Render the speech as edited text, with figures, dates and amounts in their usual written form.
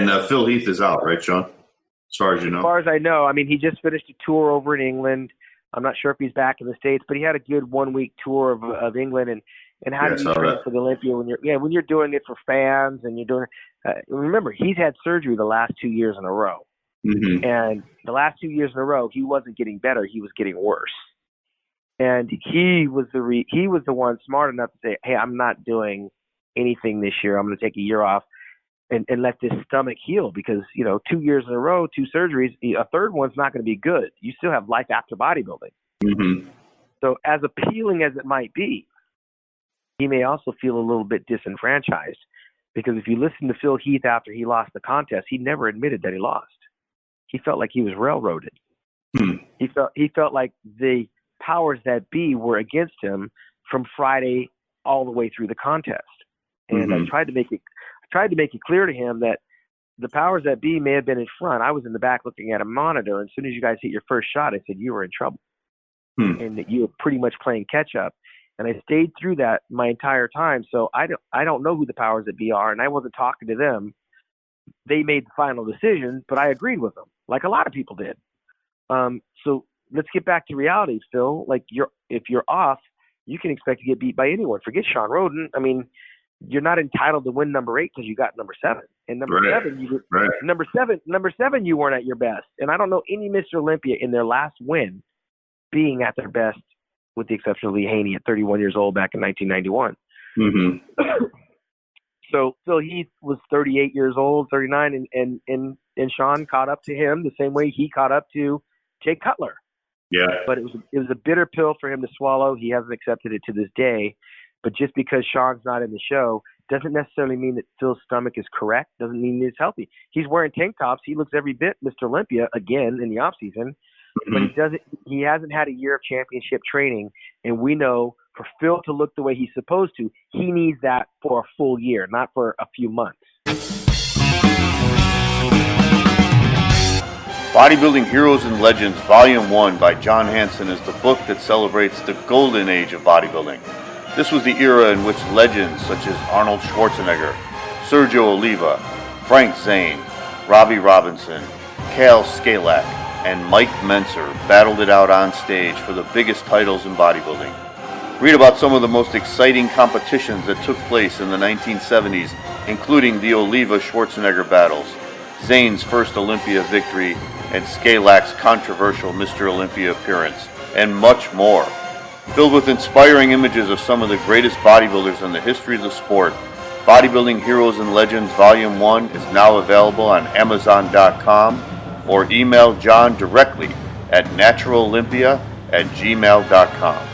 And Phil Heath is out, right, Shawn? As far as you know. As far as I know. I mean, he just finished a tour over in England. I'm not sure if he's back in the States, but he had a good 1 week tour of England. And how do you train for the Olympia when you're doing it for fans and you're doing remember, he's had surgery the last 2 years in a row. Mm-hmm. And the last 2 years in a row, he wasn't getting better, he was getting worse. And he was the one smart enough to say, hey, I'm not doing anything this year. I'm going to take a year off and let this stomach heal because, 2 years in a row, 2 surgeries, a third one's not going to be good. You still have life after bodybuilding. Mm-hmm. So as appealing as it might be, he may also feel a little bit disenfranchised because if you listen to Phil Heath after he lost the contest, he never admitted that he lost. He felt like he was railroaded. Hmm. He felt like the powers that be were against him from Friday all the way through the contest. And I tried to make it clear to him that the powers that be may have been in front. I was in the back looking at a monitor, and as soon as you guys hit your first shot, I said you were in trouble, and that you were pretty much playing catch up. And I stayed through that my entire time. So I don't know who the powers that be are, and I wasn't talking to them. They made the final decision, but I agreed with them, like a lot of people did. So let's get back to reality, Phil. Like if you're off, you can expect to get beat by anyone. Forget Shawn Rhoden. I mean, you're not entitled to win number 8 because you got number 7. And number 7, you weren't at your best. And I don't know any Mr. Olympia in their last win being at their best, with the exception of Lee Haney at 31 years old back in 1991. Mm-hmm. So Phil Heath was 38 years old, 39, and Shawn caught up to him the same way he caught up to Jay Cutler. Yeah. But it was a bitter pill for him to swallow. He hasn't accepted it to this day. But just because Shawn's not in the show doesn't necessarily mean that Phil's stomach is correct. Doesn't mean he's healthy. He's wearing tank tops. He looks every bit Mr. Olympia again in the off season. But he hasn't had a year of championship training, and we know for Phil to look the way he's supposed to, he needs that for a full year, not for a few months. Bodybuilding Heroes and Legends Volume 1 by John Hansen is the book that celebrates the golden age of bodybuilding. This was the era in which legends such as Arnold Schwarzenegger, Sergio Oliva, Frank Zane, Robbie Robinson, Cal Scalak, and Mike Menser battled it out on stage for the biggest titles in bodybuilding. Read about some of the most exciting competitions that took place in the 1970s, including the Oliva-Schwarzenegger battles, Zane's first Olympia victory, and Scalak's controversial Mr. Olympia appearance, and much more. Filled with inspiring images of some of the greatest bodybuilders in the history of the sport, Bodybuilding Heroes and Legends Volume 1 is now available on Amazon.com, or email John directly at naturalolympia@gmail.com.